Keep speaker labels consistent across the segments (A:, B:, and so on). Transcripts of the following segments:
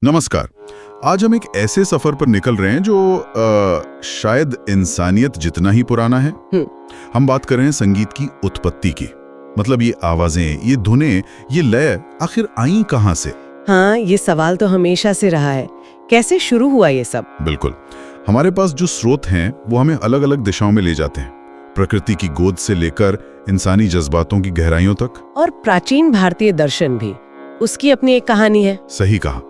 A: नमस्कार। आज हम एक ऐसे सफर पर निकल रहे हैं जो शायद इंसानियत जितना ही पुराना है। हम बात कर रहे हैं संगीत की उत्पत्ति की। मतलब ये आवाजें, ये धुनें, ये लय आखिर आई कहाँ से?
B: हाँ, ये सवाल तो हमेशा से रहा है। कैसे शुरू हुआ ये सब?
A: बिल्कुल। हमारे पास जो स्रोत हैं वो हमें अलग अलग दिशाओं में ले जाते हैं, प्रकृति की गोद से लेकर इंसानी जज्बातों की गहराइयों तक।
B: और प्राचीन भारतीय दर्शन भी, उसकी अपनी एक कहानी है।
A: सही कहा।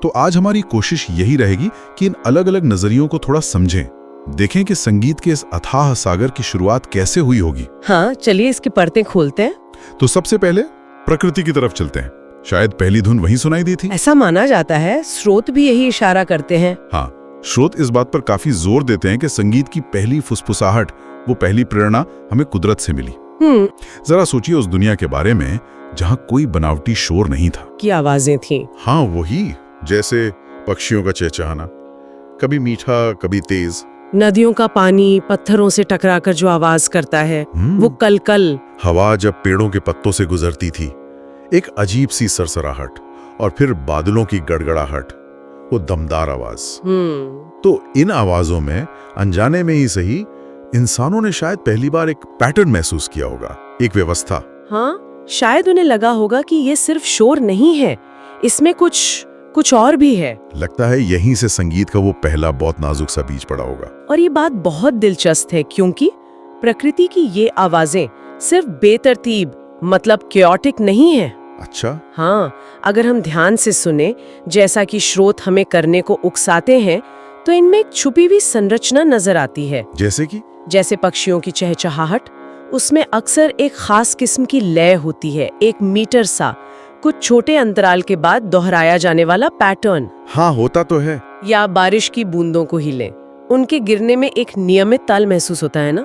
A: तो आज हमारी कोशिश यही रहेगी कि इन अलग अलग नजरियों को थोड़ा समझें, देखें कि संगीत के इस अथाह सागर की शुरुआत कैसे हुई होगी।
B: हाँ, चलिए इसकी परतें खोलते हैं।
A: तो सबसे पहले प्रकृति की तरफ चलते हैं। शायद पहली धुन वहीं सुनाई दी थी।
B: ऐसा माना जाता है, स्रोत भी यही इशारा करते हैं।
A: हाँ, स्रोत इस बात पर काफी जोर देते हैं कि संगीत की पहली फुसफुसाहट, वो पहली प्रेरणा हमें कुदरत से मिली। जरा सोचिए उस दुनिया के बारे में जहाँ कोई बनावटी शोर नहीं था।
B: की आवाजें थी।
A: हाँ, वही, जैसे पक्षियों का चहचहाना, कभी मीठा कभी तेज।
B: नदियों का पानी पत्थरों से टकराकर जो आवाज करता है, वो कलकल। हवा
A: जब पेड़ों के पत्तों से गुजरती थी, एक अजीब सी सरसराहट, और फिर बादलों की गड़गड़ाहट, वो दमदार आवाज। तो इन आवाजों में अनजाने में ही सही, इंसानों ने शायद पहली बार एक पैटर्न महसूस किया होगा, एक व्यवस्था।
B: हाँ, शायद उन्हें लगा होगा कि ये सिर्फ शोर नहीं है, इसमें कुछ और भी है।
A: लगता है यहीं से संगीत का वो पहला बहुत नाजुक सा बीज पड़ा होगा।
B: और ये बात बहुत दिलचस्प है, क्योंकि प्रकृति की ये आवाजें सिर्फ बेतरतीब, मतलब क्योटिक नहीं है।
A: अच्छा।
B: हाँ, अगर हम ध्यान से सुने, जैसा कि स्रोत हमें करने को उकसाते हैं, तो इनमें एक छुपी हुई संरचना नजर आती है। जैसे पक्षियों की चहचहाहट, उसमें अक्सर एक खास किस्म की लय होती है, एक मीटर सा, कुछ छोटे अंतराल के बाद दोहराया जाने वाला पैटर्न।
A: हाँ, होता तो है।
B: या बारिश की बूंदों को ही लें, उनके गिरने में एक नियमित ताल महसूस होता है ना,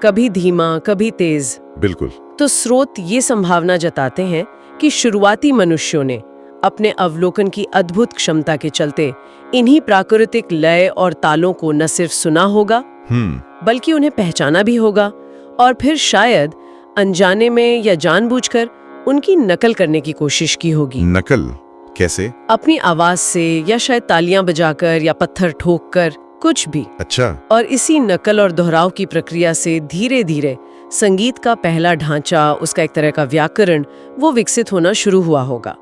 B: कभी धीमा कभी तेज।
A: बिल्कुल।
B: तो स्रोत ये संभावना जताते हैं कि शुरुआती मनुष्यों ने अपने अवलोकन की अद्भुत क्षमता के चलते इन्हीं प्राकृतिक लय और तालों को न सिर्फ सुना होगा, बल्कि उन्हें पहचाना भी होगा, और फिर शायद अनजाने में या जानबूझकर उनकी नकल करने की कोशिश की होगी।
A: नकल कैसे?
B: अपनी आवाज से, या शायद तालियां बजाकर या पत्थर ठोककर, कुछ भी।
A: अच्छा।
B: और इसी नकल और दोहराव की प्रक्रिया से धीरे धीरे संगीत का पहला ढांचा, उसका एक तरह का व्याकरण, वो विकसित होना शुरू हुआ होगा।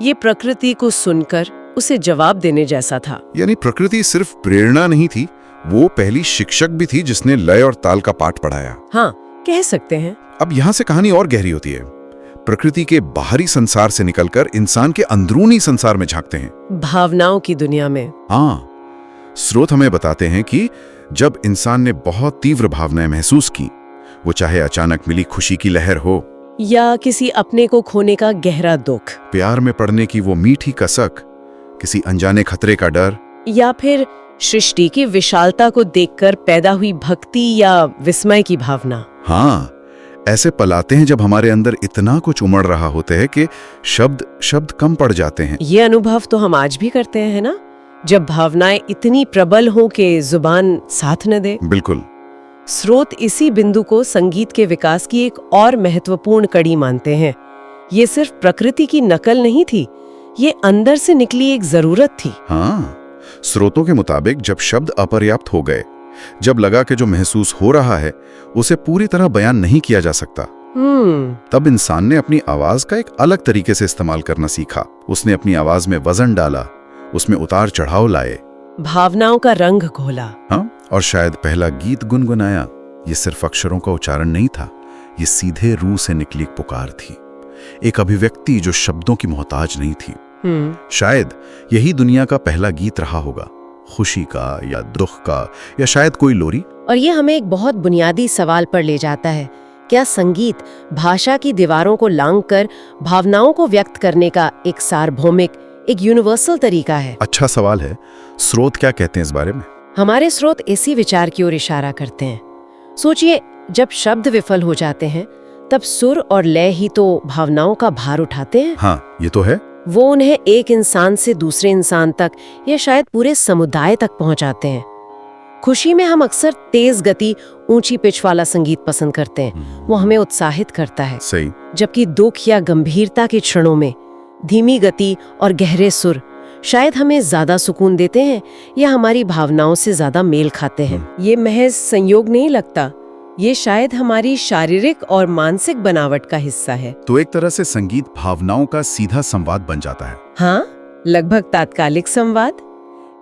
B: ये प्रकृति को सुनकर उसे जवाब देने जैसा था।
A: यानी प्रकृति सिर्फ प्रेरणा नहीं थी, वो पहली शिक्षक भी थी जिसने लय और ताल का पाठ पढ़ाया।
B: हाँ, कह सकते हैं।
A: अब यहाँ से कहानी और गहरी होती है। प्रकृति के बाहरी संसार से निकलकर इंसान के अंदरूनी संसार में झांकते हैं,
B: भावनाओं की दुनिया में।
A: हाँ, स्रोत हमें बताते हैं कि जब इंसान ने बहुत तीव्र भावनाएं महसूस की, वो चाहे अचानक मिली खुशी की लहर हो,
B: या किसी अपने को खोने का गहरा दुख,
A: प्यार में पड़ने की वो मीठी कसक, किसी अनजाने खतरे का डर,
B: या फिर सृष्टि की विशालता को देखकर पैदा हुई भक्ति या विस्मय की भावना।
A: हाँ, ऐसे पल आते हैं जब हमारे अंदर इतना कुछ उमड़ रहा होता है कि शब्द कम पड़ जाते हैं।
B: ये अनुभव तो हम आज भी करते हैं ना, जब भावनाएं इतनी प्रबल हो कि जुबान साथ न दे।
A: बिल्कुल।
B: स्रोत इसी बिंदु को संगीत के विकास की एक और महत्वपूर्ण कड़ी मानते हैं। ये सिर्फ प्रकृति की नकल नहीं थी, ये अंदर से निकली एक जरूरत थी।
A: हाँ, स्रोतों के मुताबिक जब शब्द अपर्याप्त हो गए, जब लगा कि जो महसूस हो रहा है उसे पूरी तरह बयान नहीं किया जा सकता, तब इंसान ने अपनी आवाज का एक अलग तरीके से इस्तेमाल करना सीखा। उसने अपनी आवाज में वजन डाला, उसमें उतार चढ़ाव लाए,
B: भावनाओं का रंग घोला।
A: हाँ, और शायद पहला गीत गुनगुनाया। ये सिर्फ अक्षरों का उच्चारण नहीं था, ये सीधे रूह से निकली एक पुकार थी, एक अभिव्यक्ति जो शब्दों की मोहताज नहीं थी। शायद यही दुनिया का पहला गीत रहा होगा, खुशी का या दुख का, या शायद कोई लोरी।
B: और ये हमें एक बहुत बुनियादी सवाल पर ले जाता है, क्या संगीत भाषा की दीवारों को लांघकर भावनाओं को व्यक्त करने का एक सार्वभौमिक, एक यूनिवर्सल तरीका है?
A: अच्छा सवाल है। स्रोत क्या कहते हैं इस बारे में?
B: हमारे स्रोत इसी विचार की ओर इशारा करते हैं। सोचिए, जब शब्द विफल हो जाते हैं, तब सुर और लय ही तो भावनाओं का भार उठाते हैं।
A: हाँ, ये तो है।
B: वो उन्हें एक इंसान से दूसरे इंसान तक, या शायद पूरे समुदाय तक पहुंचाते हैं। खुशी में हम अक्सर तेज गति, ऊंची पिच वाला संगीत पसंद करते हैं, वो हमें उत्साहित करता है।
A: सही।
B: जबकि दुख या गंभीरता के क्षणों में धीमी गति और गहरे सुर शायद हमें ज्यादा सुकून देते हैं या हमारी भावनाओं से ज्यादा मेल खाते हैं। ये महज संयोग नहीं लगता, ये शायद हमारी शारीरिक और मानसिक बनावट का हिस्सा है।
A: तो एक तरह से संगीत भावनाओं का सीधा संवाद बन जाता है।
B: हाँ, लगभग तात्कालिक संवाद।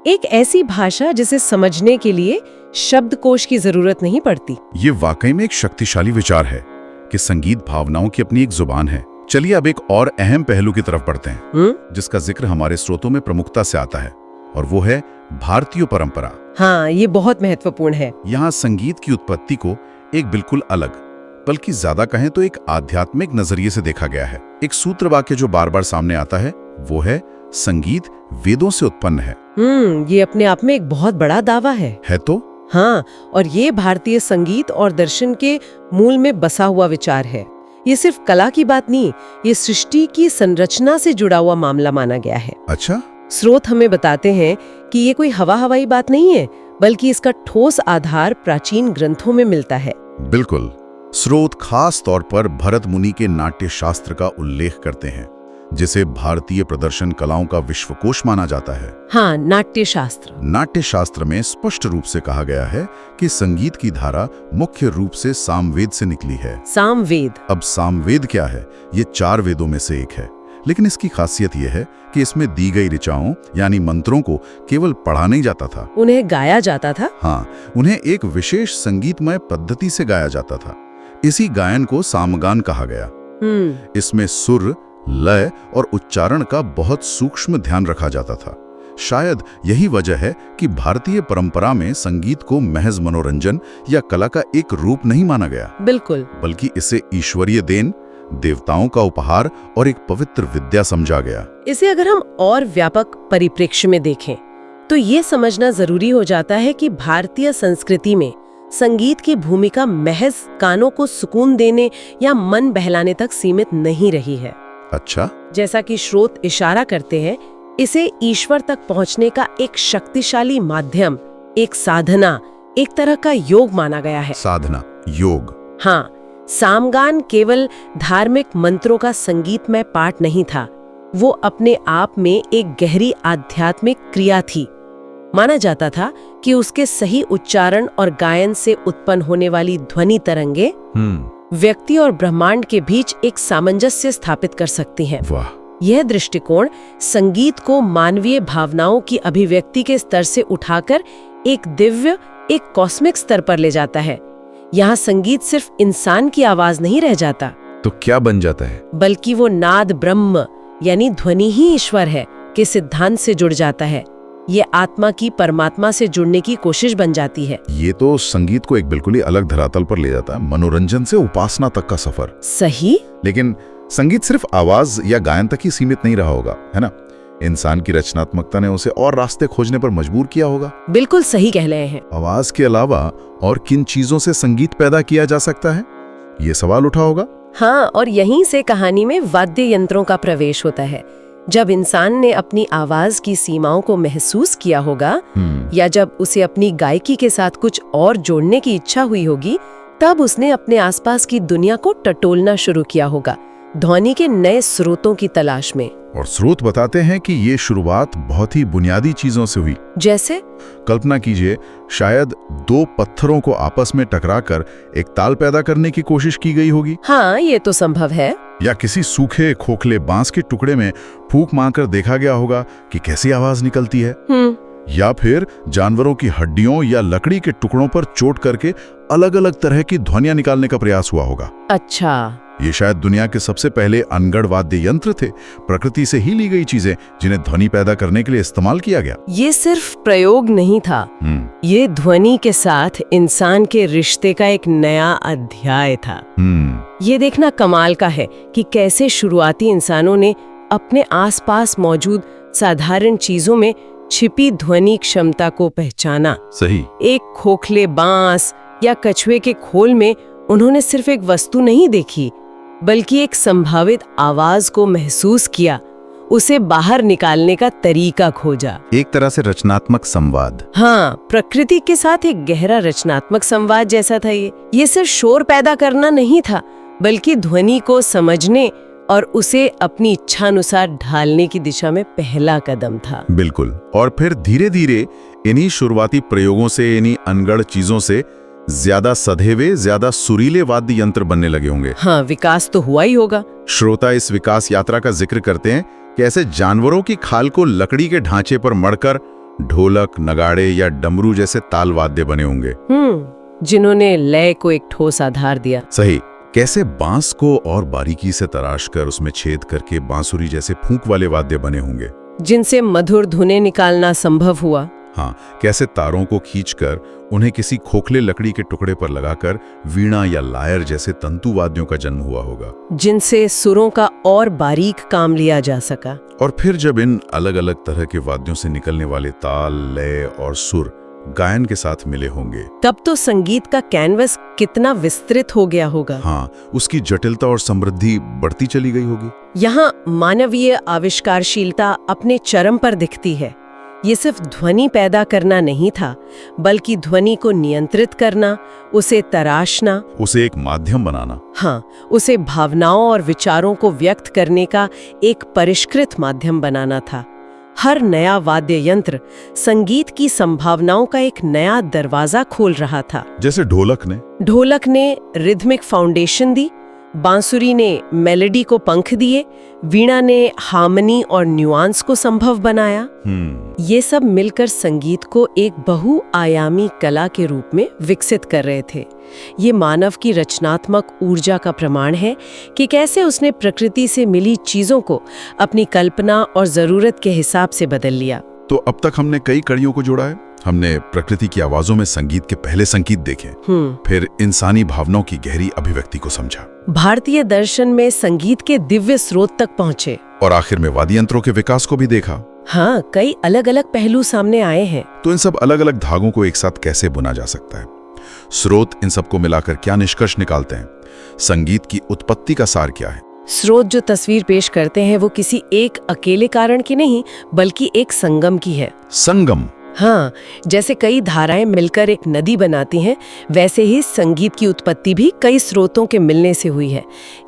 B: एक ऐसी भाषा जिसे समझने के लिए शब्दकोश की जरूरत नहीं पड़ती।
A: ये वाकई में एक शक्तिशाली विचार है कि संगीत भावनाओं की अपनी एक जुबान है। चलिए अब एक और अहम पहलू की तरफ बढ़ते हैं, जिसका जिक्र हमारे स्रोतों में प्रमुखता से आता है, और वो है भारतीय परंपरा।
B: हाँ, ये बहुत महत्वपूर्ण है।
A: यहाँ संगीत की उत्पत्ति को एक बिल्कुल अलग, बल्कि ज्यादा कहें तो एक आध्यात्मिक नजरिए से देखा गया है। एक सूत्र वाक्य जो बार बार सामने आता है वो है, संगीत वेदों से उत्पन्न है।
B: ये अपने आप में एक बहुत बड़ा दावा है
A: तो
B: हाँ, और ये भारतीय संगीत और दर्शन के मूल में बसा हुआ विचार है। ये सिर्फ कला की बात नहीं, ये सृष्टि की संरचना से जुड़ा हुआ मामला माना गया है।
A: अच्छा।
B: स्रोत हमें बताते हैं कि ये कोई हवाई बात नहीं है, बल्कि इसका ठोस आधार प्राचीन ग्रंथों में मिलता है।
A: बिल्कुल। स्रोत खास तौर पर भरत मुनि के नाट्य शास्त्र का उल्लेख करते हैं, जिसे भारतीय प्रदर्शन कलाओं का विश्वकोश माना जाता है।
B: हाँ, नाट्य शास्त्र।
A: नाट्य शास्त्र में स्पष्ट रूप से कहा गया है कि संगीत की धारा मुख्य रूप से सामवेद से निकली है।
B: सामवेद।
A: अब सामवेद क्या है? ये 4 वेदों में से एक है, लेकिन इसकी खासियत यह है कि इसमें दी गई ऋचाओं यानी मंत्रों को केवल पढ़ा नहीं जाता था,
B: उन्हें गाया जाता था।
A: हाँ, उन्हें एक विशेष संगीतमय पद्धति से गाया जाता था। इसी गायन को सामगान कहा गया। इसमें सुर, लय और उच्चारण का बहुत सूक्ष्म ध्यान रखा जाता था। शायद यही वजह है कि भारतीय परंपरा में संगीत को महज मनोरंजन या कला का एक रूप नहीं माना गया।
B: बिल्कुल।
A: बल्कि इसे ईश्वरीय देन, देवताओं का उपहार और एक पवित्र विद्या समझा गया।
B: इसे अगर हम और व्यापक परिप्रेक्ष्य में देखें तो ये समझना जरूरी हो जाता है कि भारतीय संस्कृति में संगीत की भूमिका महज कानों को सुकून देने या मन बहलाने तक सीमित नहीं रही है।
A: अच्छा।
B: जैसा कि स्रोत इशारा करते हैं, इसे ईश्वर तक पहुंचने का एक शक्तिशाली माध्यम, एक साधना, एक तरह का योग माना गया है।
A: साधना, योग।
B: हाँ, सामगान केवल धार्मिक मंत्रों का संगीतमय पाठ नहीं था, वो अपने आप में एक गहरी आध्यात्मिक क्रिया थी। माना जाता था कि उसके सही उच्चारण और गायन से उत्पन्न होने वाली ध्वनि तरंगे व्यक्ति और ब्रह्मांड के बीच एक सामंजस्य स्थापित कर सकती हैं।
A: वाह।
B: यह दृष्टिकोण संगीत को मानवीय भावनाओं की अभिव्यक्ति के स्तर से उठाकर एक दिव्य, एक कॉस्मिक स्तर पर ले जाता है। यहाँ संगीत सिर्फ इंसान की आवाज नहीं रह जाता,
A: तो क्या बन जाता है?
B: बल्कि वो नाद ब्रह्म यानी ध्वनि ही ईश्वर है के सिद्धांत से जुड़ जाता है। ये आत्मा की परमात्मा से जुड़ने की कोशिश बन जाती है।
A: ये तो संगीत को एक बिल्कुल ही अलग धरातल पर ले जाता है, मनोरंजन से उपासना तक का सफर।
B: सही।
A: लेकिन संगीत सिर्फ आवाज या गायन तक ही सीमित नहीं रहा होगा, है ना? इंसान की रचनात्मकता ने उसे और रास्ते खोजने पर मजबूर किया होगा।
B: बिल्कुल सही कह रहे हैं।
A: आवाज के अलावा और किन चीजों से संगीत पैदा किया जा सकता है, ये सवाल उठा होगा।
B: हाँ, और यहीं से कहानी में वाद्य यंत्रों का प्रवेश होता है। जब इंसान ने अपनी आवाज की सीमाओं को महसूस किया होगा या जब उसे अपनी गायकी के साथ कुछ और जोड़ने की इच्छा हुई होगी, तब उसने अपने आसपास की दुनिया को टटोलना शुरू किया होगा, ध्वनि के नए स्रोतों की तलाश में।
A: और स्रोत बताते हैं कि ये शुरुआत बहुत ही बुनियादी चीजों से हुई।
B: जैसे?
A: कल्पना कीजिए, शायद 2 पत्थरों को आपस में टकराकर एक ताल पैदा करने की कोशिश की गई होगी।
B: हाँ, ये तो संभव है।
A: या किसी सूखे खोखले बांस के टुकड़े में फूंक मारकर देखा गया होगा कि कैसी आवाज निकलती है। या फिर जानवरों की हड्डियों या लकड़ी के टुकड़ों पर चोट करके अलग अलग तरह की ध्वनियां निकालने का प्रयास हुआ होगा।
B: अच्छा।
A: ये शायद दुनिया के सबसे पहले अनगढ़ वाद्य यंत्र थे, प्रकृति से ही ली गई चीजें जिन्हें ध्वनि पैदा करने के लिए इस्तेमाल किया गया।
B: ये सिर्फ प्रयोग नहीं था, ये ध्वनि के साथ इंसान के रिश्ते का एक नया अध्याय था। ये देखना कमाल का है कि कैसे शुरुआती इंसानों ने अपने आसपास मौजूद साधारण चीजों में छिपी ध्वनि क्षमता को पहचाना।
A: सही। एक
B: खोखले बांस या कछुए के खोल में उन्होंने सिर्फ एक वस्तु नहीं देखी, बल्कि एक संभावित आवाज को महसूस किया, उसे बाहर निकालने का तरीका खोजा।
A: एक तरह से रचनात्मक संवाद।
B: हाँ, प्रकृति के साथ एक गहरा रचनात्मक संवाद जैसा था ये सिर्फ शोर पैदा करना नहीं था, बल्कि ध्वनि को समझने और उसे अपनी इच्छानुसार ढालने की दिशा में पहला कदम था।
A: बिल्कुल। और फिर धीरे धीरे इन्हीं शुरुआती प्रयोगों से, इन्हीं अनगढ़ चीजों से ज्यादा सधेवे, ज्यादा सुरीले वाद्य यंत्र बनने लगे होंगे।
B: हाँ, विकास तो हुआ ही होगा।
A: श्रोता इस विकास यात्रा का जिक्र करते हैं कि ऐसे जानवरों की खाल को लकड़ी के ढांचे पर मढ़कर ढोलक, नगाड़े या डमरू जैसे ताल वाद्य बने होंगे।
B: जिन्होंने लय को एक ठोस आधार दिया।
A: सही। कैसे बांस को और बारीकी से तराश कर उसमें छेद करके बांसुरी जैसे फूंक वाले वाद्य बने होंगे,
B: जिनसे मधुर धुनें निकालना संभव हुआ।
A: हाँ, कैसे तारों को खींचकर उन्हें किसी खोखले लकड़ी के टुकड़े पर लगाकर वीणा या लायर जैसे तंतु वाद्यों का जन्म हुआ होगा,
B: जिनसे सुरों का और बारीक काम लिया जा सका।
A: और फिर जब इन अलग अलग तरह के वाद्यों से निकलने वाले ताल, लय और सुर गायन के साथ मिले होंगे,
B: तब तो संगीत का कैनवस कितना विस्तृत हो गया होगा।
A: हाँ, उसकी जटिलता और समृद्धि बढ़ती चली गई होगी।
B: यहाँ मानवीय आविष्कारशीलता अपने चरम पर दिखती है। ये सिर्फ ध्वनि पैदा करना नहीं था, बल्कि ध्वनि को नियंत्रित करना, उसे तराशना,
A: उसे एक माध्यम बनाना।
B: हाँ, उसे भावनाओं और विचारों को व्यक्त करने का एक परिष्कृत माध्यम बनाना था। हर नया वाद्य यंत्र संगीत की संभावनाओं का एक नया दरवाजा खोल रहा था।
A: जैसे ढोलक ने रिदमिक फाउंडेशन दी, बांसुरी ने मेलोडी को पंख दिए, वीणा ने हार्मनी और न्यूआंस को संभव बनाया। ये सब मिलकर संगीत को एक बहुआयामी कला के रूप में विकसित कर रहे थे। ये मानव की रचनात्मक ऊर्जा का प्रमाण है कि कैसे उसने प्रकृति से मिली चीजों को अपनी कल्पना और जरूरत के हिसाब से बदल लिया। तो अब तक हमने कई कड़ियों को जोड़ा है। हमने प्रकृति की आवाजों में संगीत के पहले संकेत देखे, फिर इंसानी भावनाओं की गहरी अभिव्यक्ति को समझा,
B: भारतीय दर्शन में संगीत के दिव्य स्रोत तक पहुंचे,
A: और आखिर में वाद्य यंत्रों के विकास को भी देखा।
B: हाँ, कई अलग अलग पहलू सामने आए हैं।
A: तो इन सब अलग अलग धागों को एक साथ कैसे बुना जा सकता है? स्रोत इन सबको मिलाकर क्या निष्कर्ष निकालते हैं? संगीत की उत्पत्ति का सार क्या है?
B: स्रोत जो तस्वीर पेश करते हैं वो किसी एक अकेले कारण की नहीं, बल्कि एक संगम की है।
A: संगम?
B: हाँ, जैसे कई धाराएं मिलकर एक नदी बनाती हैं, वैसे ही संगीत की उत्पत्ति भी कई स्रोतों के मिलने से हुई है।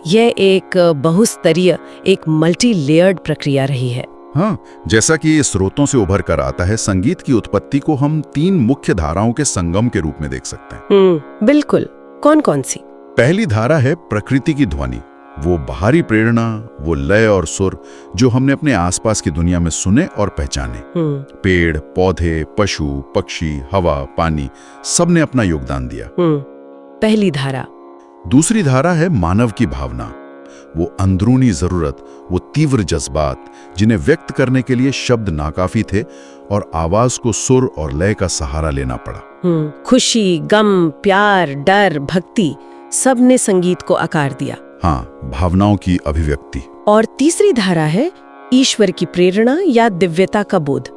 B: यह एक बहुस्तरीय, एक मल्टी लेयर्ड प्रक्रिया रही है।
A: हाँ, जैसा कि ये स्रोतों से उभर कर आता है, संगीत की उत्पत्ति को हम 3 मुख्य धाराओं के संगम के रूप में देख सकते हैं।
B: बिल्कुल। कौन कौन सी?
A: पहली धारा है प्रकृति की ध्वनि, वो बाहरी प्रेरणा, वो लय और सुर जो हमने अपने आसपास की दुनिया में सुने और पहचाने। पेड़, पौधे, पशु, पक्षी, हवा, पानी, सब ने अपना योगदान दिया।
B: पहली धारा।
A: दूसरी धारा है मानव की भावना, वो अंदरूनी जरूरत, वो तीव्र जज्बात जिन्हें व्यक्त करने के लिए शब्द नाकाफी थे और आवाज को सुर और लय का सहारा लेना पड़ा।
B: खुशी, गम, प्यार, डर, भक्ति, सब ने संगीत को आकार दिया।
A: हाँ, भावनाओं की अभिव्यक्ति।
B: और तीसरी धारा है ईश्वर की प्रेरणा या दिव्यता का बोध।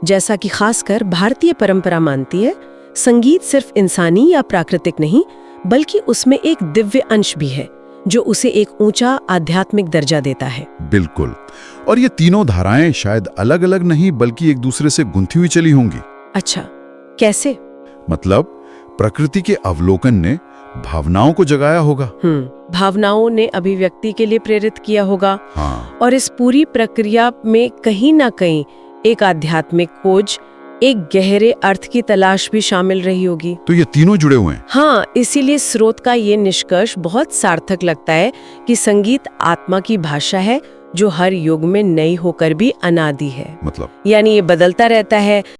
B: जैसा कि खासकर भारतीय परंपरा मानती है, संगीत सिर्फ इंसानी या प्राकृतिक नहीं, बल्कि उसमें एक दिव्य अंश भी है जो उसे एक ऊंचा आध्यात्मिक दर्जा देता है।
A: बिल्कुल। और ये तीनों धाराएं शायद अलग अलग नहीं, बल्कि एक दूसरे से गुंथी हुई चली होंगी।
B: अच्छा, कैसे?
A: मतलब प्रकृति के अवलोकन ने भावनाओं को जगाया होगा।
B: भावनाओं ने अभिव्यक्ति के लिए प्रेरित किया होगा।
A: हाँ।
B: और इस पूरी प्रक्रिया में कहीं ना कहीं एक आध्यात्मिक खोज, एक गहरे अर्थ की तलाश भी शामिल रही होगी।
A: तो ये तीनों जुड़े हुए हैं।
B: हाँ, इसीलिए स्रोत का ये निष्कर्ष बहुत सार्थक लगता है कि संगीत आत्मा की भाषा है जो हर युग में नई होकर भी अनादि है।
A: मतलब?
B: यानी ये बदलता रहता है,